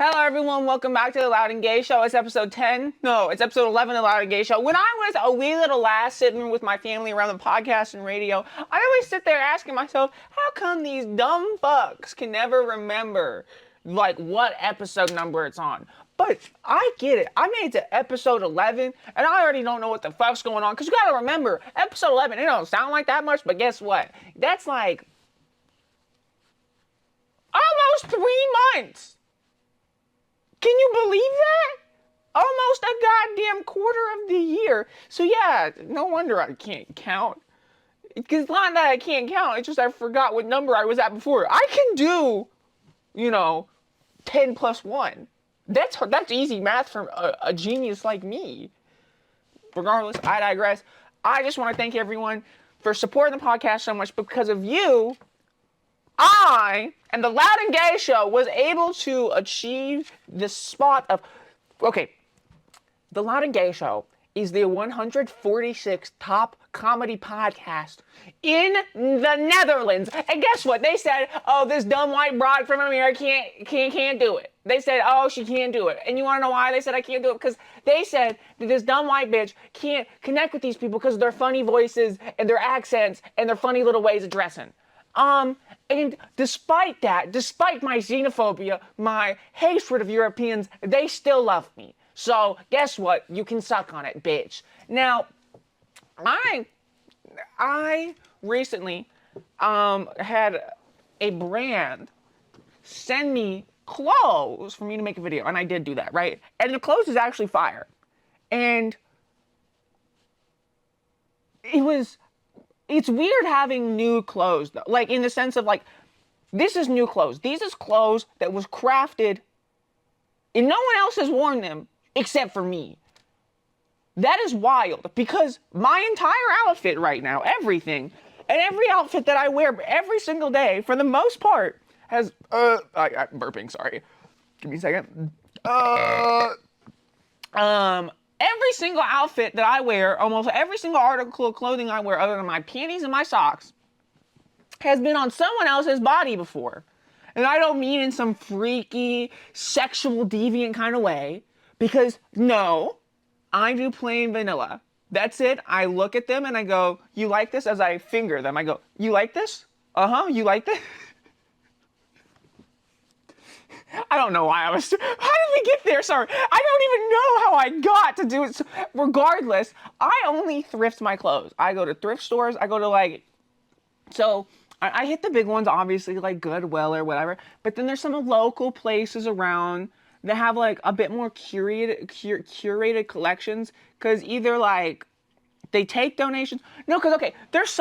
Hello, everyone. Welcome back to the Loud and Gay Show. It's episode 10. No, it's episode 11 of the Loud and Gay Show. When I was a wee little lass sitting with my family around the podcast and radio, I always sit there asking myself, how come these dumb fucks can never remember, like, what episode number it's on? But I get it. I made it to episode 11, and I already don't know what the fuck's going on. Because you gotta remember, episode 11, it don't sound like that much, but guess what? That's like almost 3 months. Can you believe that? Almost a goddamn quarter of the year. So yeah, no wonder I can't count. It's not that I can't count, it's just I forgot what number I was at before. I can do, 10 plus 1. That's easy math for a genius like me. Regardless, I digress. I just want to thank everyone for supporting the podcast so much. Because of you, I and the Loud and Gay Show was able to achieve the spot of, okay, the Loud and Gay Show is the 146th top comedy podcast in the Netherlands. And guess what? They said, oh, this dumb white broad from America can't do it. They said, oh, she can't do it. And you want to know why they said I can't do it? Because they said that this dumb white bitch can't connect with these people because of their funny voices and their accents and their funny little ways of dressing. And despite that, despite my xenophobia, my hatred of Europeans, they still love me. So guess what? You can suck on it, bitch. Now, I recently had a brand send me clothes for me to make a video, and I did do that, right? And the clothes is actually fire. And it's weird having new clothes, though. Like, in the sense of, like, this is new clothes. These is clothes that was crafted, and no one else has worn them except for me. That is wild, because my entire outfit right now, everything, and every outfit that I wear every single day, for the most part, has, I'm burping, sorry. Give me a second. Every single outfit that I wear, almost every single article of clothing I wear, other than my panties and my socks, has been on someone else's body before. And I don't mean in some freaky, sexual, deviant kind of way, because no, I do plain vanilla. That's it. I look at them and I go, you like this? As I finger them, I go, you like this? Uh-huh, you like this? I don't know why how did we get there? Sorry. I don't even know how I got to do it. So, regardless, I only thrift my clothes. I go to thrift stores. I go to I hit the big ones, obviously, like Goodwill or whatever. But then there's some local places around that have like a bit more curated collections. Cause either like they take donations. No, cause okay, there's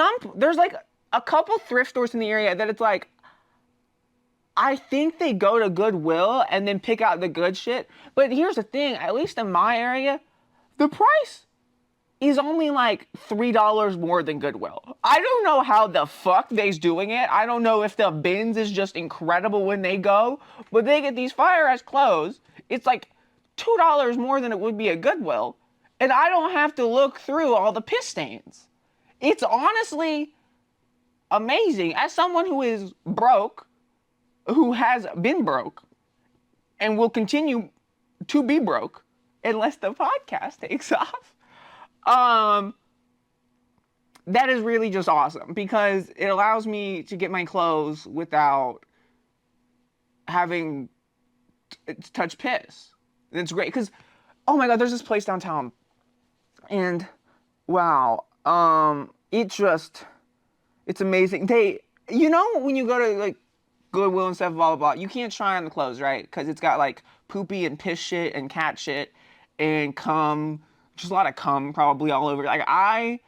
like a couple thrift stores in the area that it's like, I think they go to Goodwill and then pick out the good shit. But here's the thing, at least in my area, the price is only like $3 more than Goodwill. I don't know how the fuck they's doing it. I don't know if the bins is just incredible when they go, but they get these fire ass clothes. It's like $2 more than it would be at Goodwill. And I don't have to look through all the piss stains. It's honestly amazing. As someone who is broke, who has been broke and will continue to be broke unless the podcast takes off. That is really just awesome because it allows me to get my clothes without having to touch piss. And it's great because, oh my God, there's this place downtown and wow, it's amazing. When you go to like Goodwill and stuff, blah, blah, blah. You can't try on the clothes, right? Because it's got like poopy and piss shit and cat shit and cum. Just a lot of cum probably all over. Like I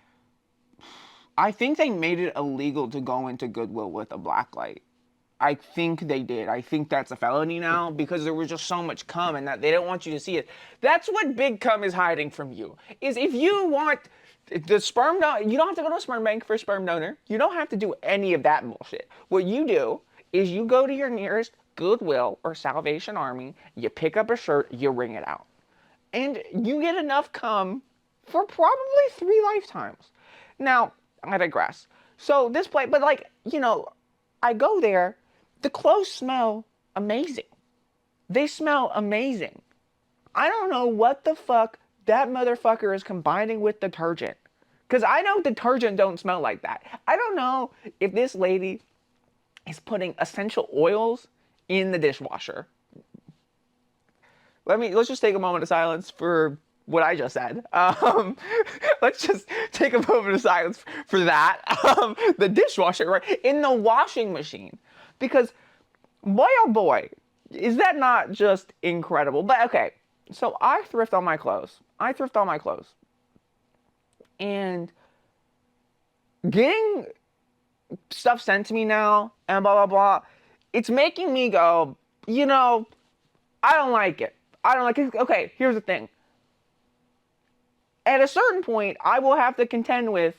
think they made it illegal to go into Goodwill with a black light. I think they did. I think that's a felony now because there was just so much cum and that they don't want you to see it. That's what big cum is hiding from you. Is if you want the sperm donor, you don't have to go to a sperm bank for a sperm donor. You don't have to do any of that bullshit. What you do is you go to your nearest Goodwill or Salvation Army, you pick up a shirt, you wring it out. And you get enough cum for probably 3 lifetimes. Now, I digress. So this place, but I go there, the clothes smell amazing. They smell amazing. I don't know what the fuck that motherfucker is combining with detergent. Because I know detergent don't smell like that. I don't know if this lady is putting essential oils in the dishwasher. Let's just take a moment of silence for what I just said. Let's just take a moment of silence for that. The dishwasher, right? In the washing machine. Because boy oh boy, is that not just incredible? But okay, so I thrift all my clothes. And getting stuff sent to me now and blah blah blah, it's making me go, I don't like it. I don't like it. Okay, here's the thing. At a certain point, I will have to contend with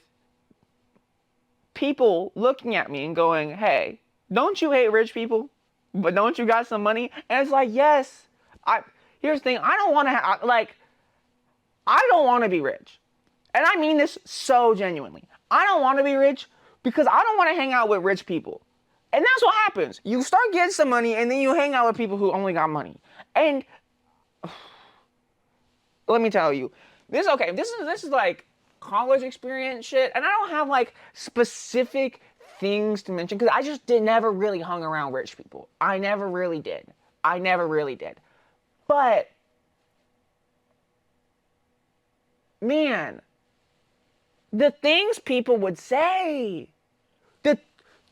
people looking at me and going, hey, don't you hate rich people? But don't you got some money? And it's like, yes. Here's the thing. I don't want to be rich. And I mean this so genuinely. I don't want to be rich because I don't want to hang out with rich people. And that's what happens. You start getting some money and then you hang out with people who only got money. And let me tell you, this is like college experience shit, and I don't have like specific things to mention because I just never really hung around rich people. I never really did. But man, the things people would say,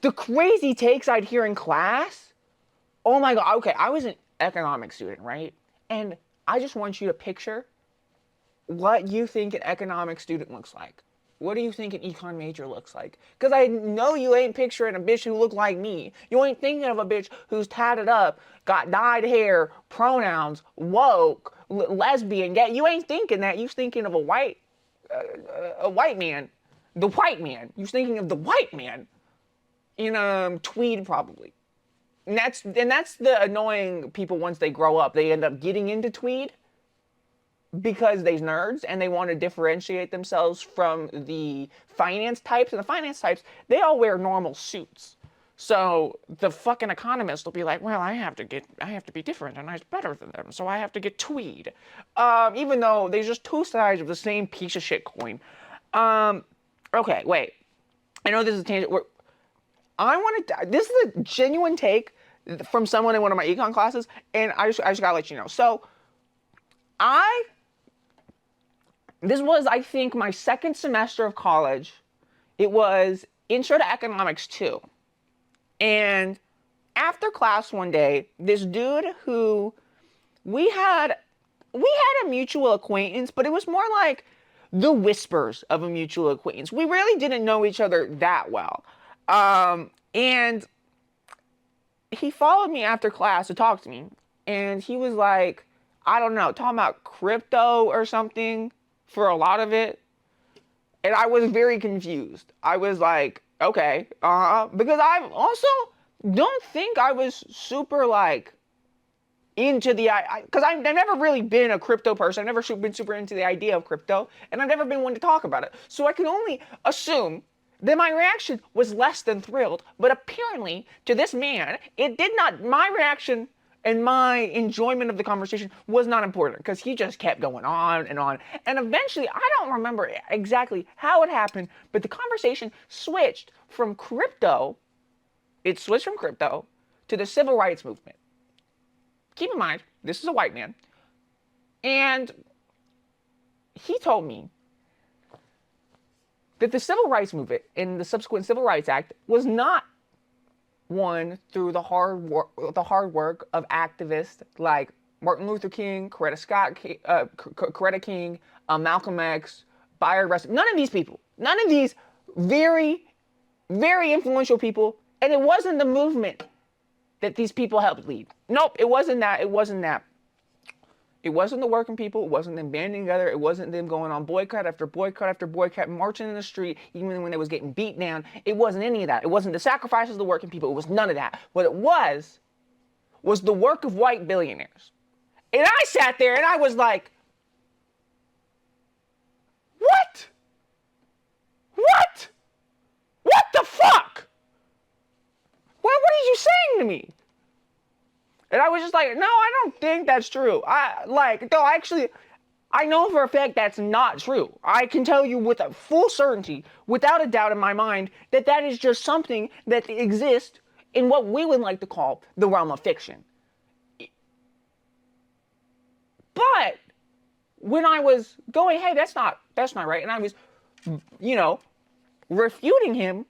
the crazy takes I'd hear in class. Oh my God. Okay, I was an economics student, right? And I just want you to picture what you think an economics student looks like. What do you think an econ major looks like? Because I know you ain't picturing a bitch who look like me. You ain't thinking of a bitch who's tatted up, got dyed hair, pronouns, woke, lesbian, gay. You ain't thinking that. You're thinking of a white man. The white man. You're thinking of the white man in tweed probably. And that's the annoying people once they grow up. They end up getting into tweed because they're nerds and they want to differentiate themselves from the finance types. And the finance types, they all wear normal suits. So the fucking economist will be like, well, I have to be different and I'm better than them, so I have to get tweed. Even though there's just two sides of the same piece of shit coin. Okay, wait. I know this is a tangent. This is a genuine take from someone in one of my econ classes, and I just gotta let you know. So, this was, I think, my second semester of college. It was Intro to Economics 2. And after class one day, this dude who we had a mutual acquaintance, but it was more like the whispers of a mutual acquaintance. We really didn't know each other that well. And he followed me after class to talk to me. And he was like, I don't know, talking about crypto or something for a lot of it. And I was very confused. I was like, okay, because I also don't think I was super like into because I've never really been a crypto person. I've never been super into the idea of crypto, and I've never been one to talk about it. So I can only assume that my reaction was less than thrilled. But apparently, to this man, my reaction and my enjoyment of the conversation was not important because he just kept going on and on. And eventually, I don't remember exactly how it happened, but the conversation switched from crypto. It switched from crypto to the civil rights movement. Keep in mind, this is a white man. And he told me that the civil rights movement and the subsequent Civil Rights Act was not won through the hard work of activists like Martin Luther King, Coretta King, Malcolm X, Bayard Rustin. None of these people. None of these very, very influential people. And it wasn't the movement that these people helped lead. Nope, it wasn't that. It wasn't the working people. It wasn't them banding together. It wasn't them going on boycott after boycott after boycott, marching in the street, even when they was getting beat down. It wasn't any of that. It wasn't the sacrifices of the working people. It was none of that. What it was the work of white billionaires. And I sat there and I was like, what? What? What the fuck? What are you saying to me? And I was just like, no, I don't think that's true. I know for a fact that's not true. I can tell you with a full certainty, without a doubt in my mind, that that is just something that exists in what we would like to call the realm of fiction. But when I was going, hey, that's not right, and I was, you know, refuting him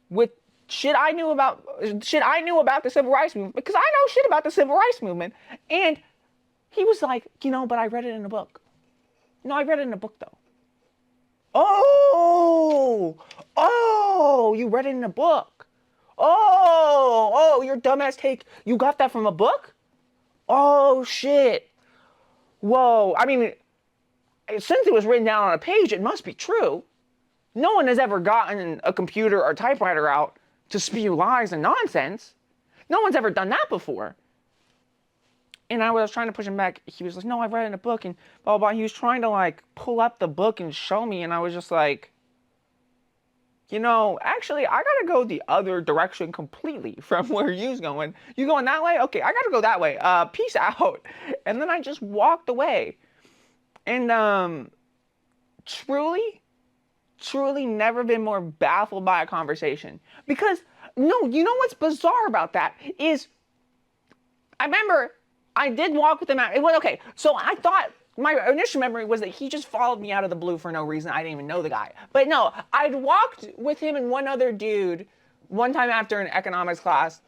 with shit I knew about the civil rights movement, because I know shit about the civil rights movement, and he was like, but I read it in a book. No, I read it in a book though. Oh, you read it in a book. Your dumbass take. You got that from a book? Oh shit. Whoa. I mean, since it was written down on a page, it must be true. No one has ever gotten a computer or typewriter out to spew lies and nonsense. No one's ever done that before. And I was trying to push him back. He was like, no, I read it in a book and blah, blah, blah. He was trying to like pull up the book and show me. And I was just like, actually, I gotta go the other direction completely from where you's going. You going that way? Okay, I gotta go that way. Peace out. And then I just walked away. And truly never been more baffled by a conversation. Because, no, you know what's bizarre about that is, I remember I did walk with him out. It was okay. So I thought my initial memory was that he just followed me out of the blue for no reason. I didn't even know the guy. But no, I'd walked with him and one other dude one time after an economics class,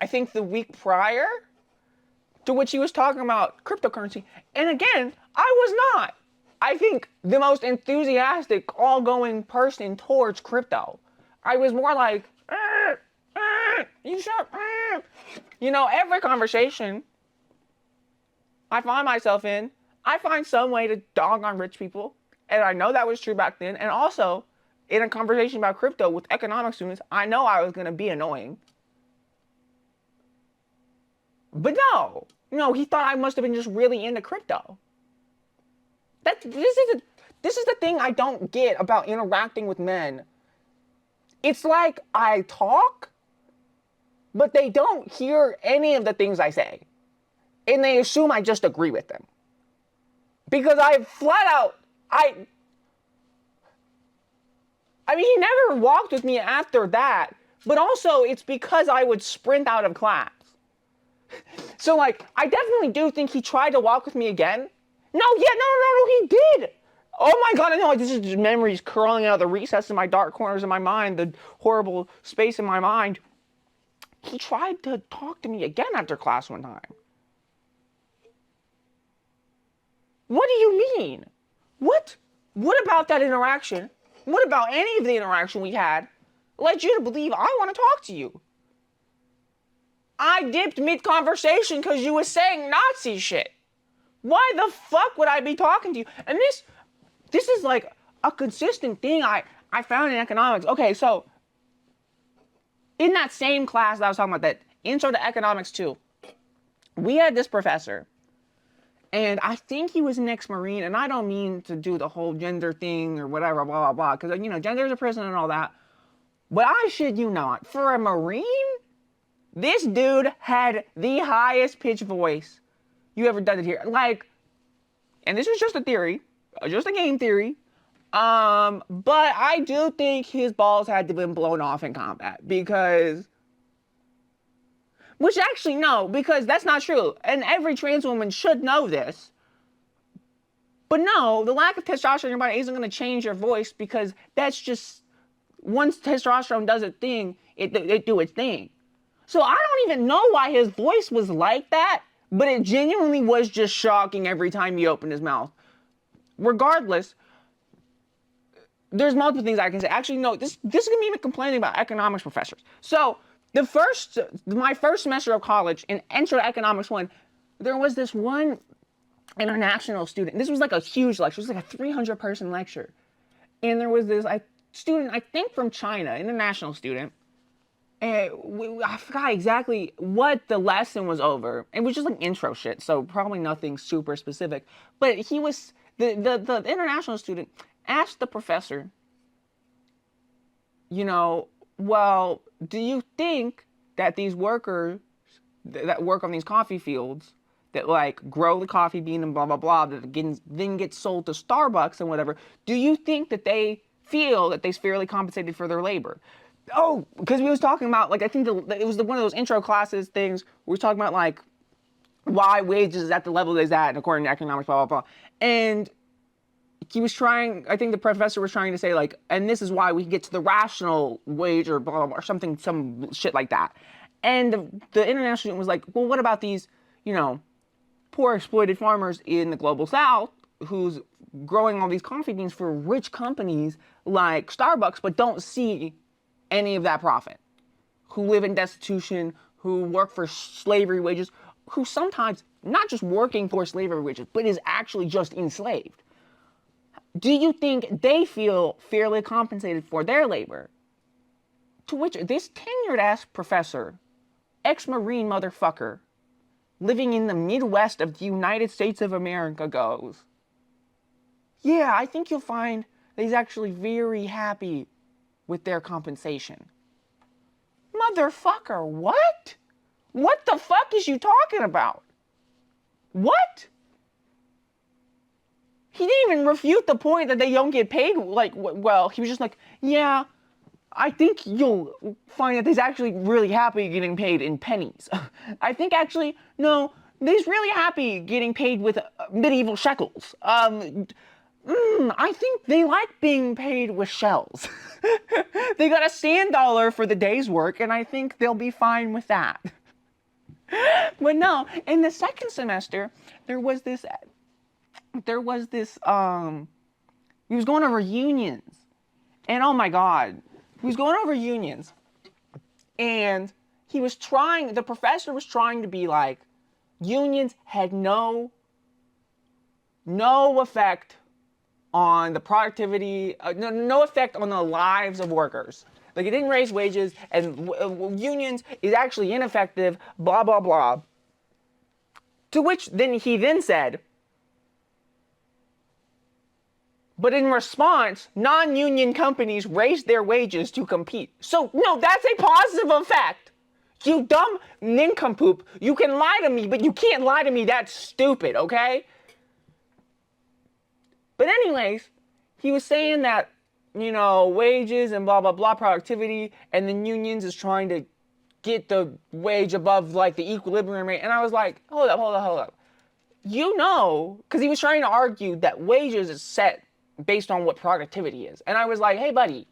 I think the week prior, to which he was talking about cryptocurrency. And again, I was not, I think, the most enthusiastic, all-going person towards crypto. I was more like, you shut up. Every conversation I find myself in, I find some way to dog on rich people. And I know that was true back then. And also, in a conversation about crypto with economics students, I know I was going to be annoying. But no, he thought I must have been just really into crypto. This is the thing I don't get about interacting with men. It's like I talk, but they don't hear any of the things I say. And they assume I just agree with them. Because I flat out, I mean, he never walked with me after that, but also it's because I would sprint out of class. So like, I definitely do think he tried to walk with me again. No, he did. Oh my God, I know, this is just memories crawling out of the recesses of my dark corners of my mind, the horrible space in my mind. He tried to talk to me again after class one time. What do you mean? What about that interaction? What about any of the interaction we had led you to believe I want to talk to you? I dipped mid-conversation because you was saying Nazi shit. Why the fuck would I be talking to you? And this is like a consistent thing I found in economics. Okay, so in that same class that I was talking about, that intro to economics 2, we had this professor, and I think he was an ex-Marine, and I don't mean to do the whole gender thing or whatever, blah, blah, blah, because, gender is a prison and all that. But I shit you not, for a Marine, this dude had the highest pitched voice you ever done it here. Like, and this is just a theory, just a game theory, but I do think his balls had to have been blown off in combat, because, which actually, no, because that's not true, and every trans woman should know this. But no, the lack of testosterone in your body isn't going to change your voice, because that's just, once testosterone does its thing, it do its thing. So I don't even know why his voice was like that, but it genuinely was just shocking every time he opened his mouth. Regardless, there's multiple things I can say. Actually, no, this is going to be me complaining about economics professors. So my first semester of college in Intro to Economics 1, there was this one international student. This was like a huge lecture. It was like a 300-person lecture. And there was this student, I think from China, international student. And I forgot exactly what the lesson was over. It was just like intro shit, so probably nothing super specific. But he was, the international student asked the professor, well, do you think that these workers that work on these coffee fields that like grow the coffee bean and blah blah blah that then gets sold to Starbucks and whatever, do you think that they feel that they're fairly compensated for their labor? Oh, because we was talking about like I think it was one of those intro classes things. We were talking about like why wages is at the level it's at according to economics, blah blah blah, and he was trying, I think the professor was trying to say like, and this is why we get to the rational wage or blah, blah, blah, or something, some shit like that. And the international student was like, well, what about these, you know, poor exploited farmers in the global south who's growing all these coffee beans for rich companies like Starbucks, but don't see any of that profit, who live in destitution, who work for slavery wages, who sometimes not just working for slavery wages, but is actually just enslaved. Do you think they feel fairly compensated for their labor? To which this tenured-ass professor, ex-Marine motherfucker, living in the Midwest of the United States of America goes, yeah, I think you'll find that he's actually very happy with their compensation. Motherfucker, what? What the fuck is you talking about? What? He didn't even refute the point that they don't get paid, like, well, he was just like, yeah, I think you'll find that he's actually really happy getting paid in pennies. I think actually, no, he's really happy getting paid with medieval shekels. I think they like being paid with shells. They got a sand dollar for the day's work, and I think they'll be fine with that. But no, in the second semester, he was going over unions, and oh my god, he was going over unions, and the professor was trying to be like, unions had no effect on the productivity, no effect on the lives of workers. Like, it didn't raise wages, and unions is actually ineffective, blah, blah, blah. To which he then said, but in response, non-union companies raised their wages to compete. So, no, that's a positive effect. You dumb nincompoop. You can lie to me, but you can't lie to me that stupid, okay? But anyways, he was saying that, you know, wages and blah, blah, blah, productivity, and then unions is trying to get the wage above, like, the equilibrium rate. And I was like, hold up. You know, because he was trying to argue that wages is set based on what productivity is. And I was like, hey, buddy,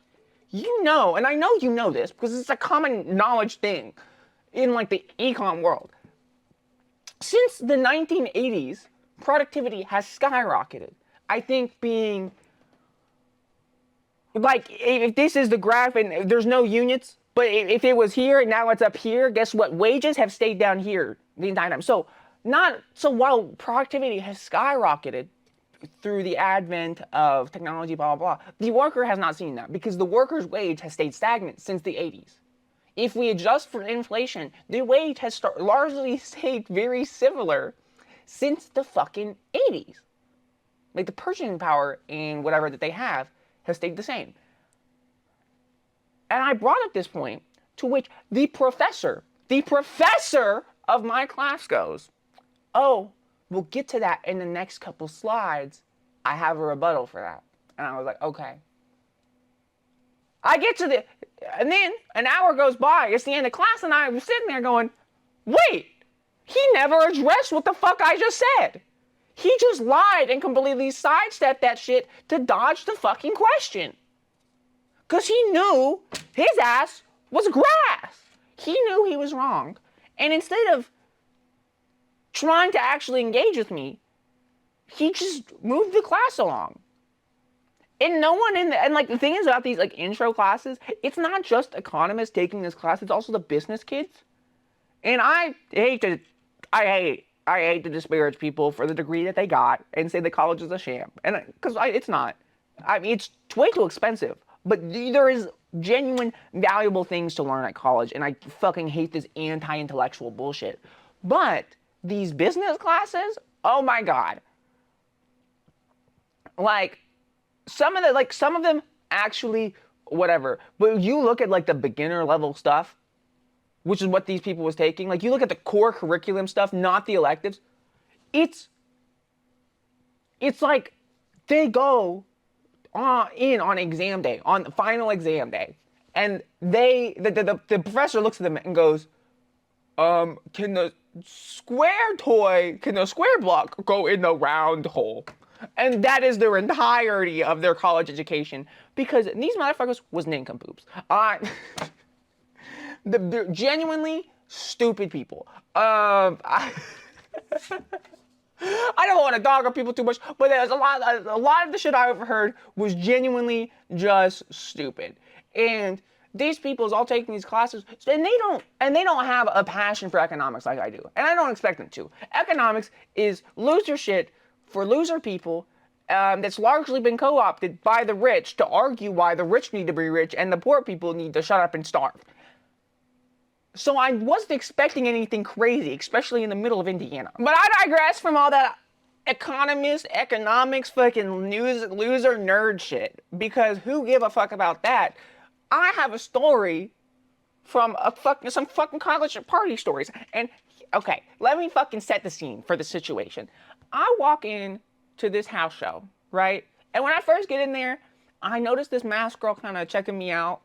you know, and I know you know this because it's a common knowledge thing in, like, the econ world. Since the 1980s, productivity has skyrocketed. I think being, like, if this is the graph and there's no units, but if it was here and now it's up here, guess what? Wages have stayed down here the entire time. So while productivity has skyrocketed through the advent of technology, blah, blah, blah, the worker has not seen that because the worker's wage has stayed stagnant since the 80s. If we adjust for inflation, the wage has largely stayed very similar since the fucking 80s. Like, the purchasing power and whatever that they have has stayed the same. And I brought up this point to which the professor of my class goes, oh, we'll get to that in the next couple slides. I have a rebuttal for that. And I was like, okay. I get to and then an hour goes by. It's the end of class, and I was sitting there going, wait, he never addressed what the fuck I just said. He just lied and completely sidestepped that shit to dodge the fucking question. Because he knew his ass was grass. He knew he was wrong. And instead of trying to actually engage with me, he just moved the class along. And no one and like the thing is about these like intro classes, it's not just economists taking this class, it's also the business kids. And I hate to disparage people for the degree that they got and say the college is a sham. And because it's not. I mean, it's way too expensive. But there is genuine, valuable things to learn at college, and I fucking hate this anti-intellectual bullshit. But these business classes, oh my god. Like, some of them actually, whatever. But you look at, like, the beginner level stuff, which is what these people was taking. Like, you look at the core curriculum stuff, not the electives. It's like they go on exam day, on the final exam day, and the professor looks at them and goes, can the square block go in the round hole? And that is their entirety of their college education, because these motherfuckers was nincompoops. They're genuinely stupid people. I don't want to dog on people too much, but there's a lot of the shit I overheard was genuinely just stupid. And these people is all taking these classes, and they don't have a passion for economics like I do, and I don't expect them to. Economics is loser shit for loser people. That's largely been co-opted by the rich to argue why the rich need to be rich and the poor people need to shut up and starve. So I wasn't expecting anything crazy, especially in the middle of Indiana. But I digress from all that economics, fucking loser nerd shit, because who give a fuck about that? I have a story from some fucking college party stories. And okay, let me fucking set the scene for the situation. I walk in to this house show, right? And when I first get in there, I notice this masked girl kind of checking me out.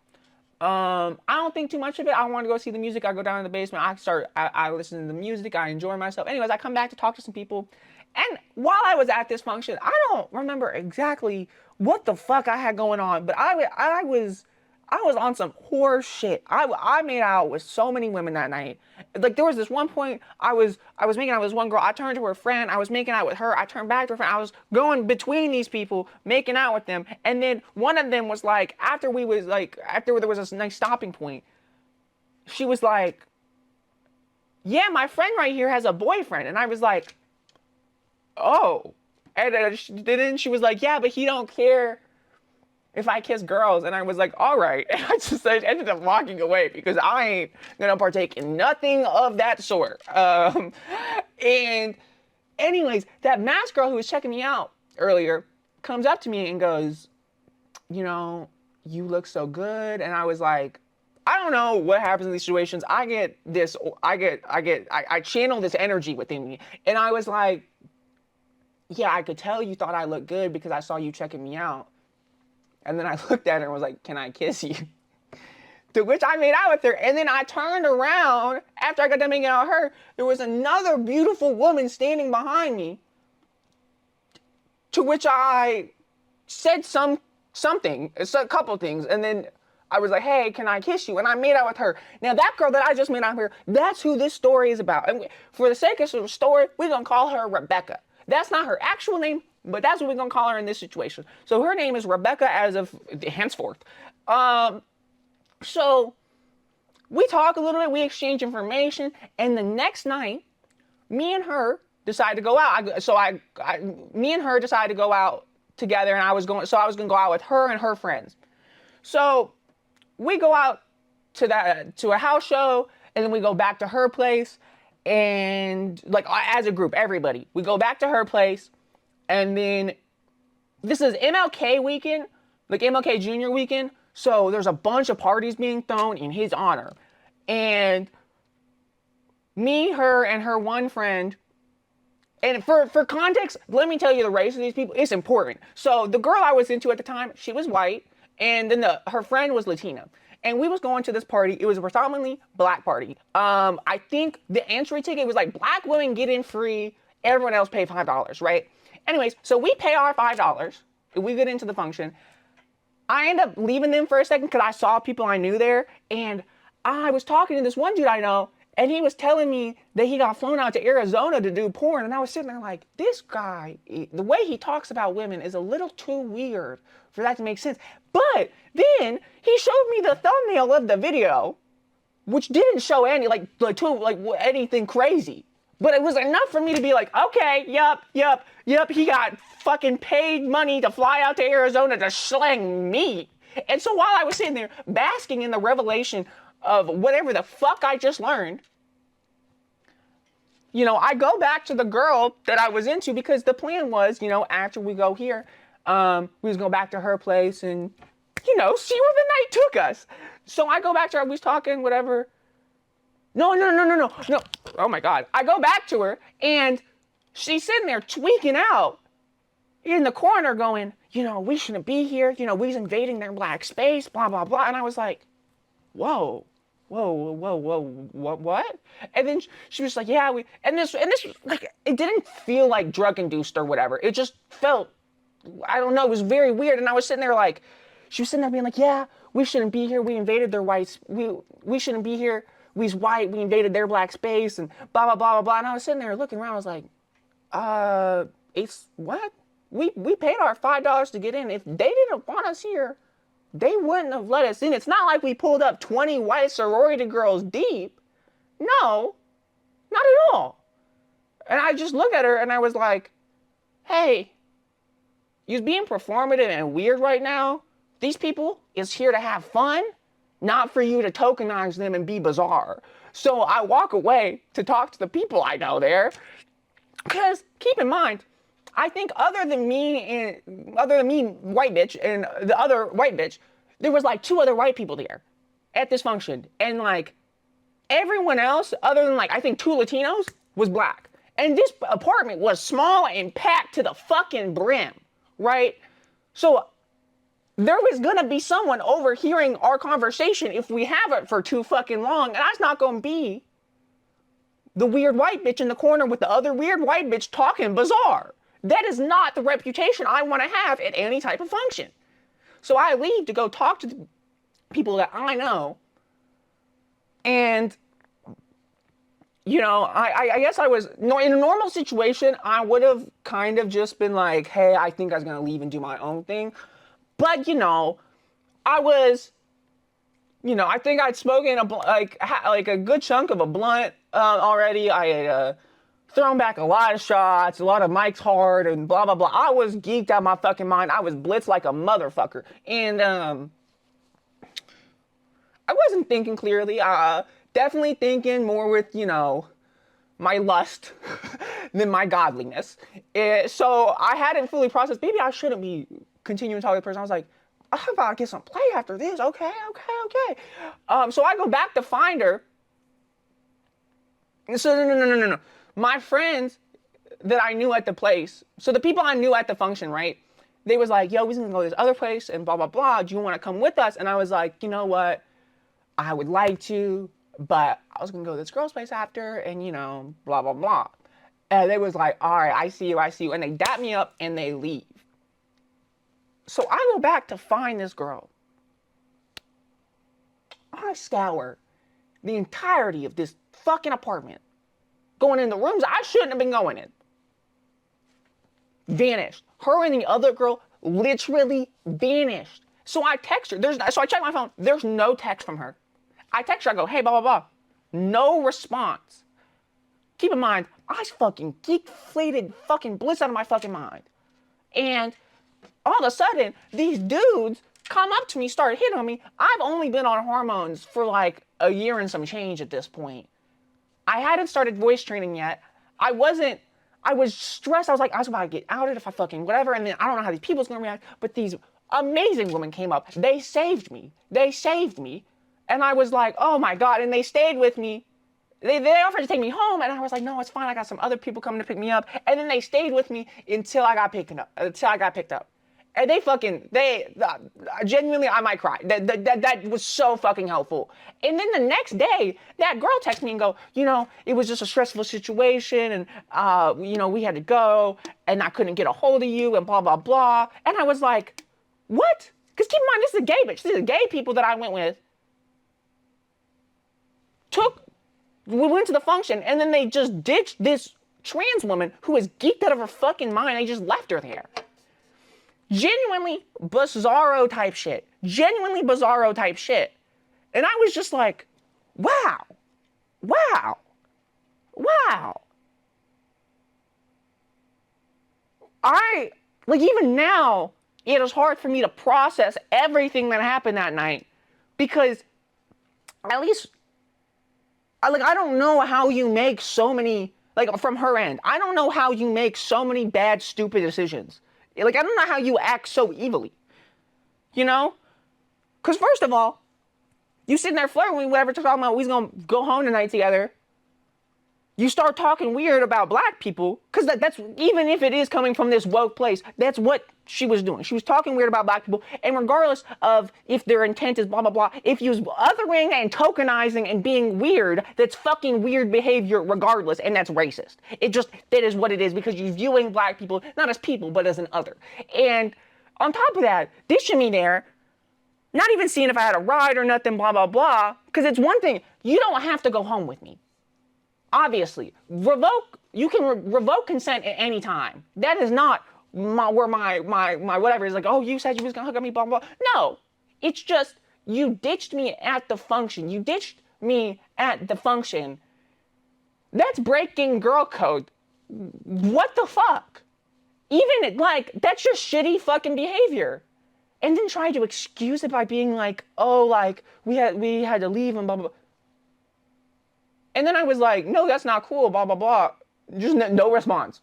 I don't think too much of it. I want to go see the music. I go down in the basement. I listen to the music. I enjoy myself. Anyways, I come back to talk to some people. And while I was at this function, I don't remember exactly what the fuck I had going on, but I was on some horse shit. I made out with so many women that night. Like, there was this one point I was making out with this one girl. I turned to her friend. I was making out with her. I turned back to her friend. I was going between these people, making out with them. And then one of them was like, after there was this nice stopping point, she was like, yeah, my friend right here has a boyfriend. And I was like, oh. And then she was like, yeah, but he don't care if I kiss girls. And I was like, all right. And I ended up walking away because I ain't gonna partake in nothing of that sort. And anyways, that masked girl who was checking me out earlier comes up to me and goes, you know, you look so good. And I was like, I don't know what happens in these situations. I channel this energy within me. And I was like, yeah, I could tell you thought I looked good because I saw you checking me out. And then I looked at her and was like, can I kiss you? To which I made out with her. And then I turned around after I got done making out with her. There was another beautiful woman standing behind me. To which I said something, a couple things. And then I was like, hey, can I kiss you? And I made out with her. Now, that girl that I just made out with her, that's who this story is about. And for the sake of the story, we're going to call her Rebecca. That's not her actual name, but that's what we're going to call her in this situation. So her name is Rebecca as of henceforth. So we talk a little bit, we exchange information, and the next night, me and her decide to go out. Me and her decided to go out together, and I was going to go out with her and her friends. So we go out to a house show, and then we go back to her place, and like as a group, everybody, we go back to her place. And then this is MLK weekend, like MLK Jr. weekend. So there's a bunch of parties being thrown in his honor. And me, her, and her one friend, and for context, let me tell you the race of these people. It's important. So the girl I was into at the time, she was white. And then her friend was Latina. And we was going to this party. It was a predominantly black party. I think the entry ticket was like black women get in free. Everyone else pay $5, right? Anyways, so we pay our $5. We get into the function. I end up leaving them for a second because I saw people I knew there. And I was talking to this one dude I know. And he was telling me that he got flown out to Arizona to do porn. And I was sitting there like, this guy, the way he talks about women is a little too weird for that to make sense. But then he showed me the thumbnail of the video, which didn't show anything crazy. But it was enough for me to be like, okay, yup. He got fucking paid money to fly out to Arizona to slang me. And so while I was sitting there basking in the revelation of whatever the fuck I just learned, you know, I go back to the girl that I was into because the plan was, you know, after we go here, we was going back to her place and, you know, see where the night took us. So I go back to her, we was talking, whatever. No. Oh my God. I go back to her and she's sitting there tweaking out in the corner going, we shouldn't be here. We's invading their black space, blah, blah, blah. And I was like, whoa, what? And then she was like, yeah, and this was like, it didn't feel like drug induced or whatever. It just felt, I don't know, it was very weird. And I was sitting there like, she was sitting there being like, yeah, we shouldn't be here. We invaded their whites. We shouldn't be here. We's white. We invaded their black space and blah, blah, blah, blah, blah. And I was sitting there looking around. I was like, it's what? We paid our $5 to get in. If they didn't want us here, they wouldn't have let us in. It's not like we pulled up 20 white sorority girls deep. No, not at all. And I just looked at her and I was like, hey, you're being performative and weird right now. These people is here to have fun, not for you to tokenize them and be bizarre. So I walk away to talk to the people I know there. Because keep in mind, I think other than me, white bitch, and the other white bitch, there was like 2 other white people there at this function. And like everyone else, other than like, I think 2 Latinos, was black. And this apartment was small and packed to the fucking brim, right? So there was gonna be someone overhearing our conversation if we have it for too fucking long. And that's not gonna be the weird white bitch in the corner with the other weird white bitch talking bizarre. That is not the reputation I want to have at any type of function. So I leave to go talk to the people that I know. And, I guess I was, in a normal situation, I would have kind of just been like, hey, I think I was going to leave and do my own thing. But, I was, I think I'd spoken like a good chunk of a blunt already. I had thrown back a lot of shots, a lot of mics hard, and blah, blah, blah. I was geeked out of my fucking mind. I was blitzed like a motherfucker. And I wasn't thinking clearly. Definitely thinking more with, my lust than my godliness. So I hadn't fully processed. Maybe I shouldn't be continuing to talk to the person. I was like, I'm about to get some play after this. Okay. So I go back to find her. So no. My friends that I knew at the place, so the people I knew at the function, right? They was like, yo, we're gonna go to this other place and blah, blah, blah. Do you want to come with us? And I was like, you know what? I would like to, but I was gonna go to this girl's place after and, blah, blah, blah. And they was like, all right, I see you. And they dap me up and they leave. So I go back to find this girl. I scour the entirety of this fucking apartment. Going in the rooms I shouldn't have been going in. Vanished. Her and the other girl literally vanished. So I text her. So I check my phone. There's no text from her. I text her. I go, hey, blah, blah, blah. No response. Keep in mind, I was fucking geek-flated, fucking bliss out of my fucking mind. And all of a sudden, these dudes come up to me, start hitting on me. I've only been on hormones for like a year and some change at this point. I hadn't started voice training yet. I was stressed. I was like, I was about to get outed if I fucking whatever. And then I don't know how these people's gonna react. But these amazing women came up. They saved me. And I was like, oh my God. And they stayed with me. They offered to take me home. And I was like, no, it's fine. I got some other people coming to pick me up. And then they stayed with me until I got picked up. And genuinely, I might cry. That was so fucking helpful. And then the next day, that girl texted me and go, it was just a stressful situation. And, we had to go and I couldn't get a hold of you and blah, blah, blah. And I was like, what? Because keep in mind, this is a gay bitch. These are gay people that I went with. We went to the function and then they just ditched this trans woman who was geeked out of her fucking mind. They just left her there. Genuinely bizarro type shit. And I was just like, wow. Even now, it is hard for me to process everything that happened that night because at least, I don't know how you make so many, from her end, I don't know how you make so many bad, stupid decisions. I don't know how you act so evilly, Because first of all, You sitting there flirting with me, whatever, talking about we's gonna go home tonight together. You start talking weird about black people, because that's, even if it is coming from this woke place, that's what she was doing. She was talking weird about black people, and regardless of if their intent is blah, blah, blah, if you was othering and tokenizing and being weird, that's fucking weird behavior regardless, and that's racist. That is what it is, because you're viewing black people, not as people, but as an other. And on top of that, dishing me there, not even seeing if I had a ride or nothing, blah, blah, blah, because it's one thing, you don't have to go home with me. Obviously, you can revoke consent at any time. That is not where my whatever is like, oh, you said you was gonna hook up me, blah, blah, blah. No, it's just, you ditched me at the function. You ditched me at the function. That's breaking girl code. What the fuck? Even, like, that's just shitty fucking behavior. And then try to excuse it by being like, oh, like, we had to leave and blah, blah, blah. And then I was like, no, that's not cool, blah, blah, blah. Just no response.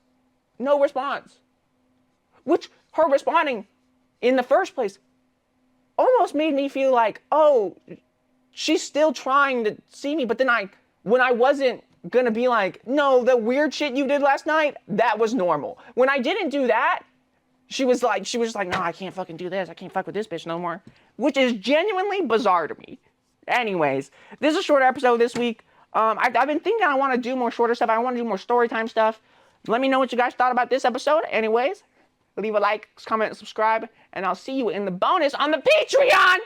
No response. Which, her responding in the first place almost made me feel like, oh, she's still trying to see me. But then when I wasn't going to be like, no, the weird shit you did last night, that was normal. When I didn't do that, she was just like, no, I can't fucking do this. I can't fuck with this bitch no more. Which is genuinely bizarre to me. Anyways, this is a short episode this week. I've been thinking I want to do more shorter stuff. I want to do more story time stuff. Let me know what you guys thought about this episode. Anyways, leave a like, comment, and subscribe, and I'll see you in the bonus on the Patreon!